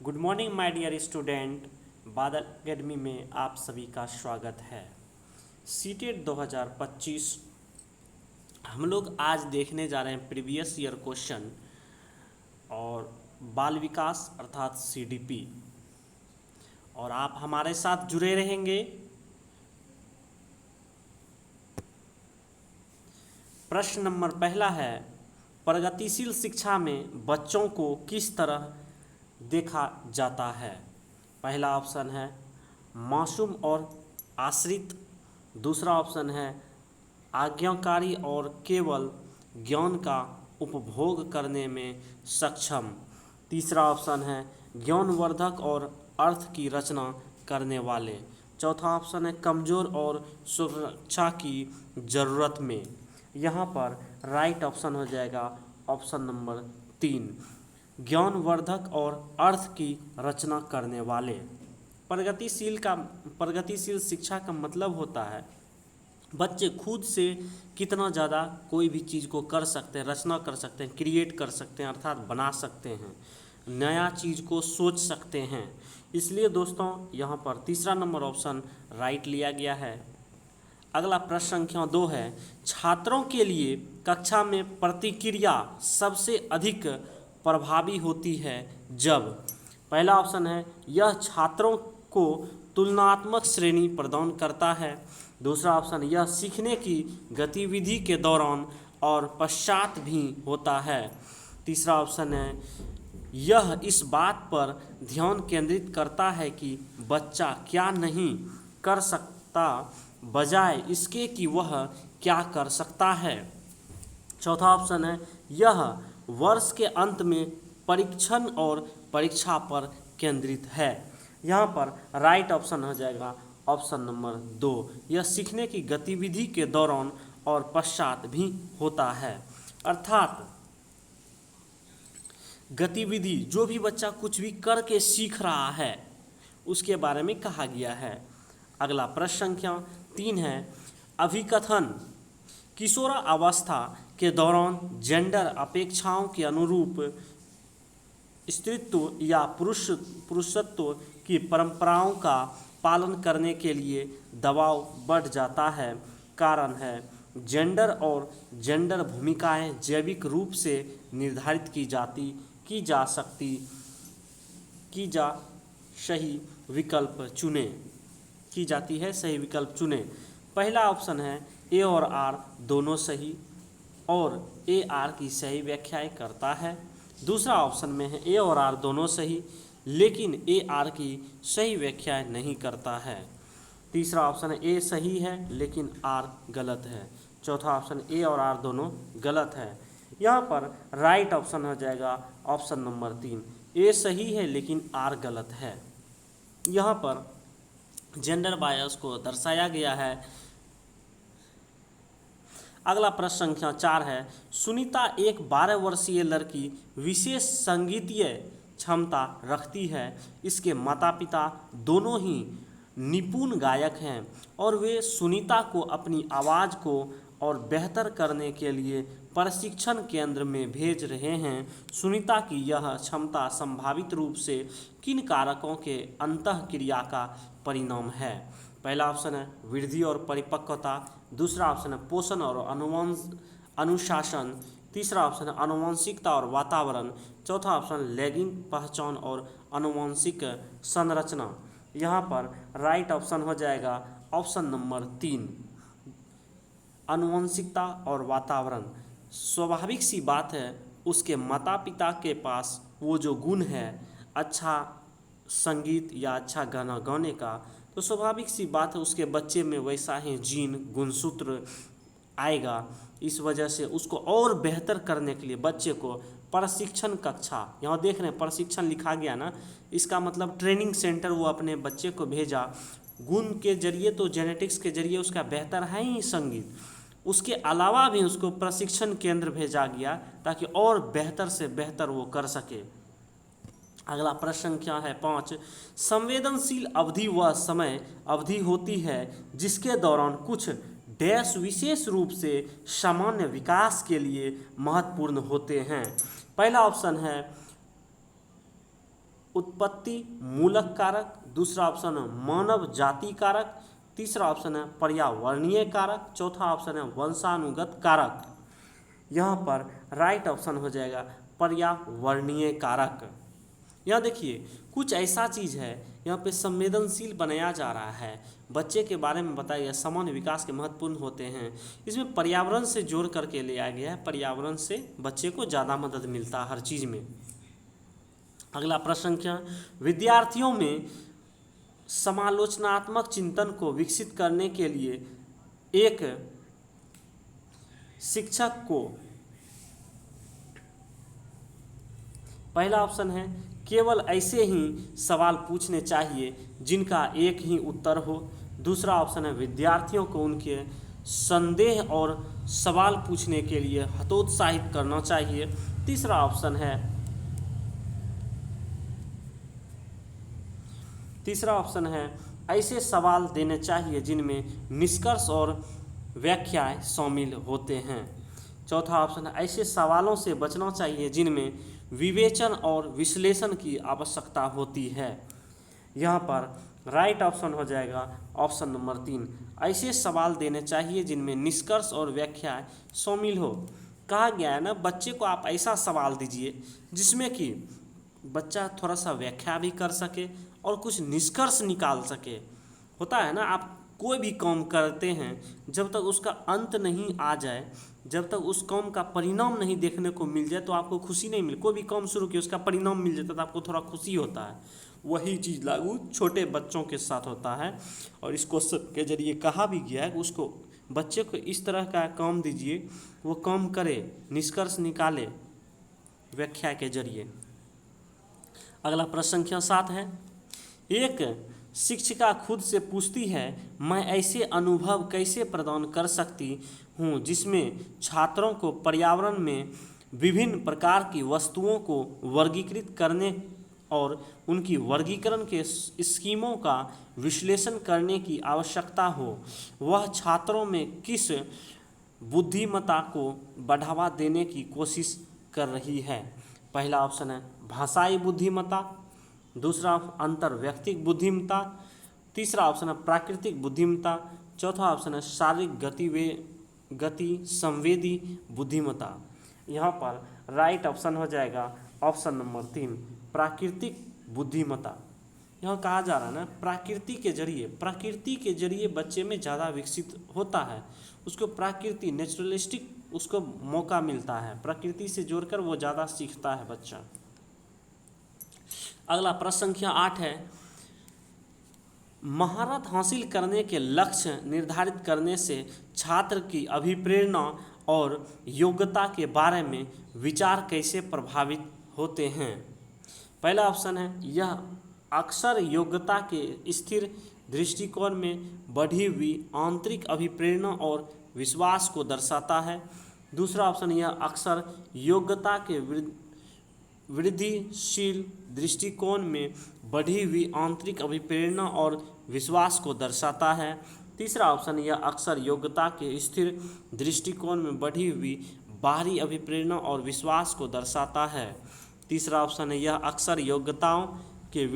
Good morning my dear student. Badal academy में आप सभी का स्वागत है। सीटेट 2025 हम लोग आज देखने जा रहे हैं प्रीवियस ईयर क्वेश्चन और बाल विकास अर्थात सीडीपी, और आप हमारे साथ जुड़े रहेंगे। प्रश्न नंबर पहला है, प्रगतिशील शिक्षा में बच्चों को किस तरह देखा जाता है। पहला ऑप्शन है मासूम और आश्रित, दूसरा ऑप्शन है आज्ञाकारी और केवल ज्ञान का उपभोग करने में सक्षम, तीसरा ऑप्शन है ज्ञानवर्धक और अर्थ की रचना करने वाले, चौथा ऑप्शन है कमज़ोर और सुरक्षा की ज़रूरत में। यहाँ पर राइट ऑप्शन हो जाएगा ऑप्शन नंबर 3, ज्ञानवर्धक और अर्थ की रचना करने वाले। प्रगतिशील शिक्षा का मतलब होता है बच्चे खुद से कितना ज़्यादा कोई भी चीज़ को कर सकते हैं, रचना कर सकते हैं, क्रिएट कर सकते हैं, अर्थात बना सकते हैं, नया चीज़ को सोच सकते हैं। इसलिए दोस्तों यहाँ पर तीसरा नंबर ऑप्शन राइट लिया गया है। अगला प्रश्न संख्या 2 है, छात्रों के लिए कक्षा में प्रतिक्रिया सबसे अधिक प्रभावी होती है जब। पहला ऑप्शन है यह छात्रों को तुलनात्मक श्रेणी प्रदान करता है, दूसरा ऑप्शन यह सीखने की गतिविधि के दौरान और पश्चात भी होता है, तीसरा ऑप्शन है यह इस बात पर ध्यान केंद्रित करता है कि बच्चा क्या नहीं कर सकता बजाय इसके कि वह क्या कर सकता है, चौथा ऑप्शन है यह वर्ष के अंत में परीक्षण और परीक्षा पर केंद्रित है। यहाँ पर राइट ऑप्शन हो जाएगा ऑप्शन नंबर 2, यह सीखने की गतिविधि के दौरान और पश्चात भी होता है। अर्थात गतिविधि जो भी बच्चा कुछ भी करके सीख रहा है उसके बारे में कहा गया है। अगला प्रश्न संख्या 3 है, अभिकथन किशोरावस्था के दौरान जेंडर अपेक्षाओं के अनुरूप स्त्रीत्व या पुरुषत्व की परंपराओं का पालन करने के लिए दबाव बढ़ जाता है। कारण है जेंडर और जेंडर भूमिकाएं जैविक रूप से निर्धारित की जाती है, सही विकल्प चुने। पहला ऑप्शन है ए और आर दोनों सही और ए आर की सही व्याख्याएं करता है, दूसरा ऑप्शन में है ए और आर दोनों सही लेकिन ए आर की सही व्याख्याएं नहीं करता है, तीसरा ऑप्शन है ए सही है लेकिन आर गलत है, चौथा ऑप्शन ए और आर दोनों गलत है। यहाँ पर राइट ऑप्शन हो जाएगा ऑप्शन नंबर 3, ए सही है लेकिन आर गलत है। यहाँ पर जेंडर बायस को दर्शाया गया है। अगला प्रश्न संख्या 4 है, सुनीता एक 12 वर्षीय लड़की विशेष संगीतीय क्षमता रखती है, इसके माता पिता दोनों ही निपुण गायक हैं और वे सुनीता को अपनी आवाज़ को और बेहतर करने के लिए प्रशिक्षण केंद्र में भेज रहे हैं। सुनीता की यह क्षमता संभावित रूप से किन कारकों के अंतःक्रिया का परिणाम है। पहला ऑप्शन है वृद्धि और परिपक्वता, दूसरा ऑप्शन है पोषण और अनुशासन, तीसरा ऑप्शन है आनुवंशिकता और वातावरण, चौथा ऑप्शन लैगिंग पहचान और आनुवंशिक संरचना। यहाँ पर राइट ऑप्शन हो जाएगा ऑप्शन नंबर 3, आनुवंशिकता और वातावरण। स्वाभाविक सी बात है उसके माता पिता के पास वो जो गुण है अच्छा संगीत या अच्छा गाना गाने का, तो स्वाभाविक सी बात है उसके बच्चे में वैसा ही जीन गुणसूत्र आएगा। इस वजह से उसको और बेहतर करने के लिए बच्चे को प्रशिक्षण कक्षा, यहाँ देख रहे हैं प्रशिक्षण लिखा गया ना, इसका मतलब ट्रेनिंग सेंटर वो अपने बच्चे को भेजा। गुण के जरिए तो जेनेटिक्स के जरिए उसका बेहतर है ही संगीत, उसके अलावा भी उसको प्रशिक्षण केंद्र भेजा गया ताकि और बेहतर से बेहतर वो कर सके। अगला प्रश्न संख्या है 5, संवेदनशील अवधि वह समय अवधि होती है जिसके दौरान कुछ डैश विशेष रूप से सामान्य विकास के लिए महत्वपूर्ण होते हैं। पहला ऑप्शन है उत्पत्ति मूलक कारक, दूसरा ऑप्शन है मानव जाति कारक, तीसरा ऑप्शन है पर्यावरणीय कारक, चौथा ऑप्शन है वंशानुगत कारक। यहाँ पर राइट ऑप्शन हो जाएगा पर्यावरणीय कारक। यहाँ देखिए कुछ ऐसा चीज़ है यहाँ पे संवेदनशील बनाया जा रहा है, बच्चे के बारे में बताया गया, सामान्य विकास के महत्वपूर्ण होते हैं, इसमें पर्यावरण से जोड़ करके ले आया गया है, पर्यावरण से बच्चे को ज़्यादा मदद मिलता है हर चीज़ में। अगला प्रश्न क्या, विद्यार्थियों में समालोचनात्मक चिंतन को विकसित करने के लिए एक शिक्षक को, पहला ऑप्शन है केवल ऐसे ही सवाल पूछने चाहिए जिनका एक ही उत्तर हो, दूसरा ऑप्शन है विद्यार्थियों को उनके संदेह और सवाल पूछने के लिए हतोत्साहित करना चाहिए, तीसरा ऑप्शन है ऐसे सवाल देने चाहिए जिनमें निष्कर्ष और व्याख्याएं शामिल होते हैं, चौथा ऑप्शन है ऐसे सवालों से बचना चाहिए जिनमें विवेचन और विश्लेषण की आवश्यकता होती है। यहाँ पर राइट ऑप्शन हो जाएगा ऑप्शन नंबर 3, ऐसे सवाल देने चाहिए जिनमें निष्कर्ष और व्याख्याएं शामिल हो। कहा गया है ना बच्चे को आप ऐसा सवाल दीजिए जिसमें कि बच्चा थोड़ा सा व्याख्या भी कर सके और कुछ निष्कर्ष निकाल सके। होता है ना, आप कोई भी काम करते हैं जब तक उसका अंत नहीं आ जाए, जब तक उस काम का परिणाम नहीं देखने को मिल जाए तो आपको खुशी नहीं मिले। कोई भी काम शुरू किया उसका परिणाम मिल जाता है तो आपको थोड़ा खुशी होता है, वही चीज़ लागू छोटे बच्चों के साथ होता है। और इस क्वेश्चन के जरिए कहा भी गया है कि उसको बच्चे को इस तरह का काम दीजिए, वो काम करे, निष्कर्ष निकाले व्याख्या के जरिए। अगला प्रश्न संख्या 7 है, एक शिक्षिका खुद से पूछती है मैं ऐसे अनुभव कैसे प्रदान कर सकती हूँ जिसमें छात्रों को पर्यावरण में विभिन्न प्रकार की वस्तुओं को वर्गीकृत करने और उनकी वर्गीकरण के स्कीमों का विश्लेषण करने की आवश्यकता हो। वह छात्रों में किस बुद्धिमत्ता को बढ़ावा देने की कोशिश कर रही है। पहला ऑप्शन है भाषाई बुद्धिमत्ता, दूसरा अंतर्व्यक्तिक बुद्धिमत्ता, तीसरा ऑप्शन है प्राकृतिक बुद्धिमत्ता, चौथा ऑप्शन है शारीरिक गति संवेदी बुद्धिमत्ता। यहाँ पर राइट ऑप्शन हो जाएगा ऑप्शन नंबर 3 प्राकृतिक बुद्धिमत्ता। यहाँ कहा जा रहा है ना प्रकृति के जरिए बच्चे में ज़्यादा विकसित होता है, उसको प्रकृति नेचुरलिस्टिक उसको मौका मिलता है, प्रकृति से जोड़कर वो ज़्यादा सीखता है बच्चा। अगला प्रश्न संख्या 8 है, महारत हासिल करने के लक्ष्य निर्धारित करने से छात्र की अभिप्रेरणा और योग्यता के बारे में विचार कैसे प्रभावित होते हैं। पहला ऑप्शन है यह अक्सर योग्यता के स्थिर दृष्टिकोण में बढ़ी हुई आंतरिक अभिप्रेरणा और विश्वास को दर्शाता है। दूसरा ऑप्शन यह अक्सर योग्यता के वृद्धिशील दृष्टिकोण में बढ़ी हुई आंतरिक अभिप्रेरणा और विश्वास को दर्शाता है। तीसरा ऑप्शन यह अक्सर योग्यता के स्थिर दृष्टिकोण में बढ़ी हुई बाहरी अभिप्रेरणा और विश्वास को दर्शाता है। तीसरा ऑप्शन है यह अक्सर योग्यताओं के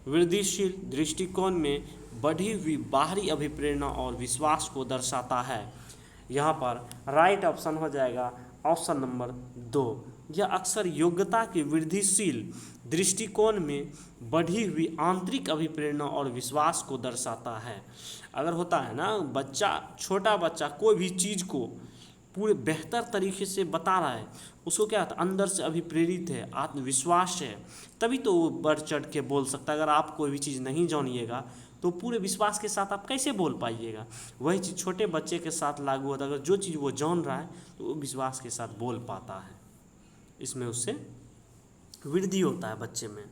वृद्धिशील दृष्टिकोण में बढ़ी हुई बाहरी अभिप्रेरणा और विश्वास को दर्शाता है। यहाँ पर राइट ऑप्शन हो जाएगा ऑप्शन नंबर 2, यह अक्सर योग्यता के वृद्धिशील दृष्टिकोण में बढ़ी हुई आंतरिक अभिप्रेरणा और विश्वास को दर्शाता है। अगर होता है ना छोटा बच्चा कोई भी चीज़ को पूरे बेहतर तरीके से बता रहा है, उसको क्या होता है अंदर से अभिप्रेरित है, आत्मविश्वास है, तभी तो वो बढ़ चढ़ के बोल सकता है। अगर आप कोई भी चीज़ नहीं जानिएगा तो पूरे विश्वास के साथ आप कैसे बोल पाइएगा। वही चीज़ छोटे बच्चे के साथ लागू होता है, अगर जो चीज़ वो जान रहा है तो वो विश्वास के साथ बोल पाता है, इसमें उससे वृद्धि होता है बच्चे में।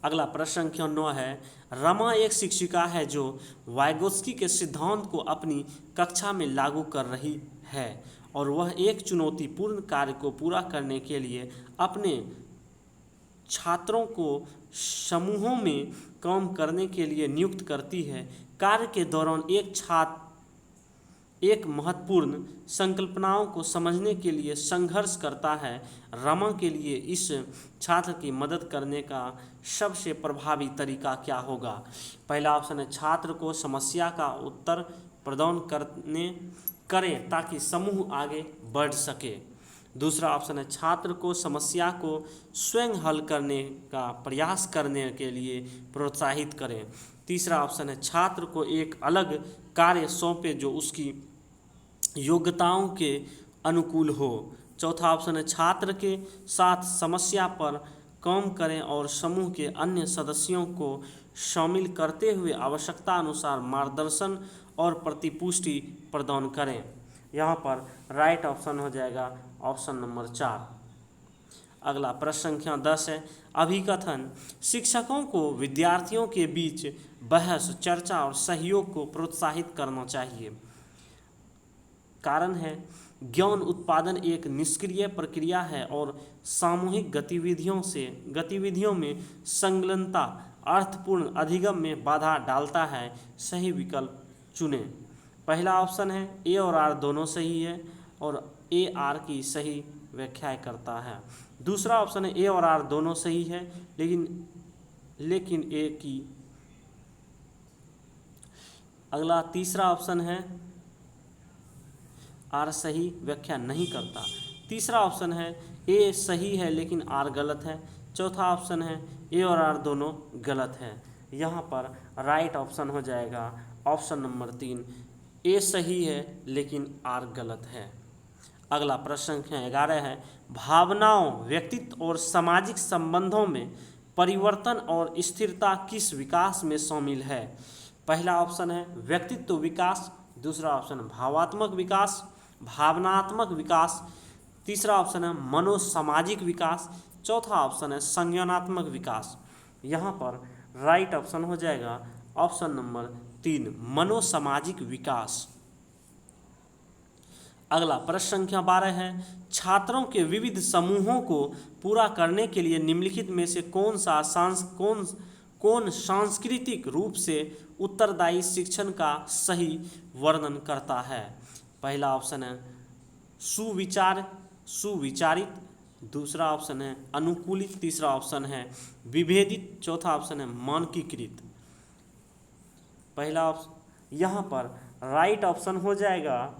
अगला प्रश्न संख्या 9 है, रमा एक शिक्षिका है जो वाइगोत्स्की के सिद्धांत को अपनी कक्षा में लागू कर रही है और वह एक चुनौतीपूर्ण कार्य को पूरा करने के लिए अपने छात्रों को समूहों में काम करने के लिए नियुक्त करती है। कार्य के दौरान एक छात्र एक महत्वपूर्ण संकल्पनाओं को समझने के लिए संघर्ष करता है। रमा के लिए इस छात्र की मदद करने का सबसे प्रभावी तरीका क्या होगा? पहला ऑप्शन है छात्र को समस्या का उत्तर प्रदान करें ताकि समूह आगे बढ़ सके। दूसरा ऑप्शन है छात्र को समस्या को स्वयं हल करने का प्रयास करने के लिए प्रोत्साहित करें। तीसरा ऑप्शन है छात्र को एक अलग कार्य सौंपे जो उसकी योग्यताओं के अनुकूल हो। चौथा ऑप्शन है छात्र के साथ समस्या पर काम करें और समूह के अन्य सदस्यों को शामिल करते हुए आवश्यकता अनुसार मार्गदर्शन और प्रतिपुष्टि प्रदान करें। यहाँ पर राइट ऑप्शन हो जाएगा ऑप्शन नंबर 4। अगला प्रश्न संख्या 10 है अभिकथन। शिक्षकों को विद्यार्थियों के बीच बहस, चर्चा और सहयोग को प्रोत्साहित करना चाहिए। कारण है ज्ञान उत्पादन एक निष्क्रिय प्रक्रिया है और सामूहिक गतिविधियों में संलग्नता अर्थपूर्ण अधिगम में बाधा डालता है। सही विकल्प चुनें। पहला ऑप्शन है ए और आर दोनों सही है और ए आर की सही व्याख्या करता है। दूसरा ऑप्शन है ए और आर दोनों सही है लेकिन ए की। अगला तीसरा ऑप्शन है आर सही व्याख्या नहीं करता। तीसरा ऑप्शन है ए सही है लेकिन आर गलत है। चौथा ऑप्शन है ए और आर दोनों गलत है। यहाँ पर राइट ऑप्शन हो जाएगा ऑप्शन नंबर 3, ए सही है लेकिन आर गलत है। अगला प्रश्न संख्या 11 है भावनाओं, व्यक्तित्व और सामाजिक संबंधों में परिवर्तन और स्थिरता किस विकास में शामिल है? पहला ऑप्शन है व्यक्तित्व विकास, दूसरा ऑप्शन है भावात्मक विकास, भावनात्मक विकास, तीसरा ऑप्शन है मनोसामाजिक विकास, चौथा ऑप्शन है संज्ञानात्मक विकास। यहाँ पर राइट ऑप्शन हो जाएगा ऑप्शन नंबर 3, मनोसामाजिक विकास। अगला प्रश्न संख्या 12 है छात्रों के विविध समूहों को पूरा करने के लिए निम्नलिखित में से कौन सांस्कृतिक रूप से उत्तरदायी शिक्षण का सही वर्णन करता है? पहला ऑप्शन है सुविचारित, दूसरा ऑप्शन है अनुकूलित, तीसरा ऑप्शन है विभेदित, चौथा ऑप्शन है मानकीकृत। पहला ऑप्शन यहाँ पर राइट ऑप्शन हो जाएगा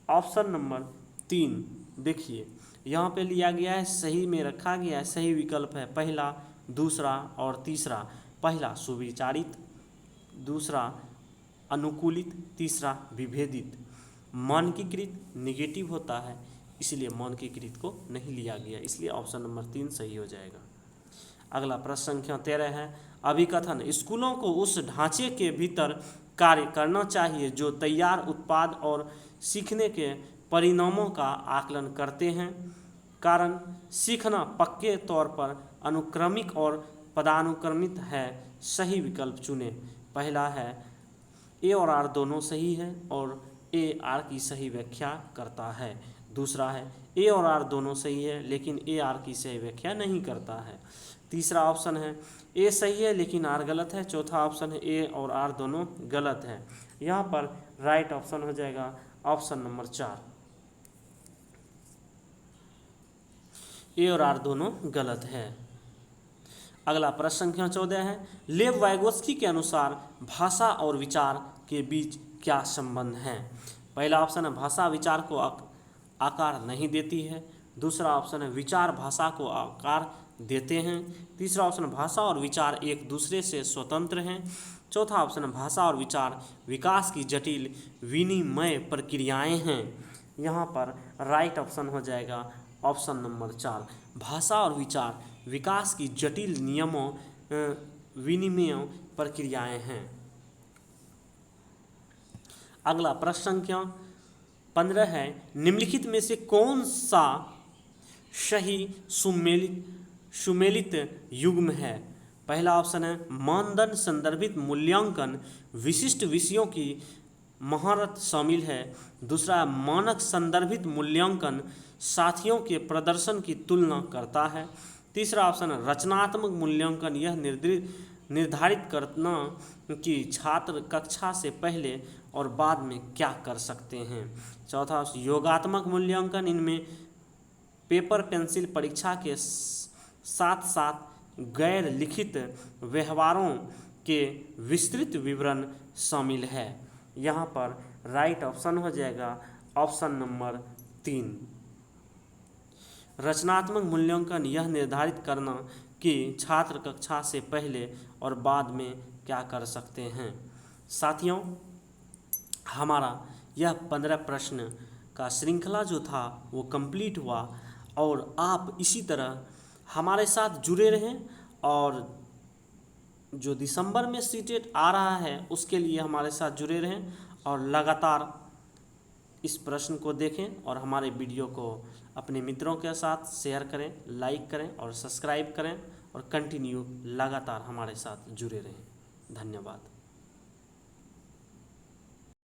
ऑप्शन नंबर 3। देखिए यहाँ पे लिया गया है, सही में रखा गया है, सही विकल्प है पहला, दूसरा और तीसरा। पहला सुविचारित, दूसरा अनुकूलित, तीसरा विभेदित। मानकीकृत निगेटिव होता है इसलिए मानकीकृत को नहीं लिया गया, इसलिए ऑप्शन नंबर 3 सही हो जाएगा। अगला प्रश्न संख्या 13 है अभिकथन। स्कूलों को उस ढांचे के भीतर कार्य करना चाहिए जो तैयार उत्पाद और सीखने के परिणामों का आकलन करते हैं। कारण सीखना पक्के तौर पर अनुक्रमिक और पदानुक्रमित है। सही विकल्प चुनें। पहला है ए और आर दोनों सही है और ए आर की सही व्याख्या करता है। दूसरा है ए और आर दोनों सही है लेकिन ए आर की सही व्याख्या नहीं करता है। तीसरा ऑप्शन है ए सही है लेकिन आर गलत है। चौथा ऑप्शन है ए और आर दोनों गलत है। यहाँ पर राइट ऑप्शन हो जाएगा ऑप्शन नंबर 4, ए और आर दोनों गलत है। अगला प्रश्न संख्या 14 है लेव वाइगोत्स्की के अनुसार भाषा और विचार के बीच क्या संबंध है? पहला ऑप्शन है भाषा विचार को आकार नहीं देती है। दूसरा ऑप्शन है विचार भाषा को आकार देते हैं। तीसरा ऑप्शन है भाषा और विचार एक दूसरे से स्वतंत्र हैं। चौथा ऑप्शन है भाषा और विचार विकास की जटिल विनिमय प्रक्रियाएं हैं। यहाँ पर राइट ऑप्शन हो जाएगा ऑप्शन नंबर 4, भाषा और विचार विकास की जटिल विनिमय प्रक्रियाएं हैं। अगला प्रश्न संख्या 15 है निम्नलिखित में से कौन सा सही सुमेलित युग्म है? पहला ऑप्शन है मानदंड संदर्भित मूल्यांकन विशिष्ट विषयों की महारत शामिल है। दूसरा मानक संदर्भित मूल्यांकन साथियों के प्रदर्शन की तुलना करता है। तीसरा ऑप्शन है रचनात्मक मूल्यांकन, यह निर्धारित करना कि छात्र कक्षा से पहले और बाद में क्या कर सकते हैं। चौथा, योगात्मक मूल्यांकन, इनमें पेपर पेंसिल परीक्षा के साथ साथ गैर लिखित व्यवहारों के विस्तृत विवरण शामिल है। यहाँ पर राइट ऑप्शन हो जाएगा ऑप्शन नंबर 3। रचनात्मक मूल्यांकन यह निर्धारित करना कि छात्र कक्षा से पहले और बाद में क्या कर सकते हैं। साथियों, हमारा यह 15 प्रश्न का श्रृंखला जो था वो कंप्लीट हुआ, और आप इसी तरह हमारे साथ जुड़े रहें, और जो दिसंबर में सीटेट आ रहा है उसके लिए हमारे साथ जुड़े रहें, और लगातार इस प्रश्न को देखें और हमारे वीडियो को अपने मित्रों के साथ शेयर करें, लाइक करें और सब्सक्राइब करें, और कंटिन्यू लगातार हमारे साथ जुड़े रहें। धन्यवाद।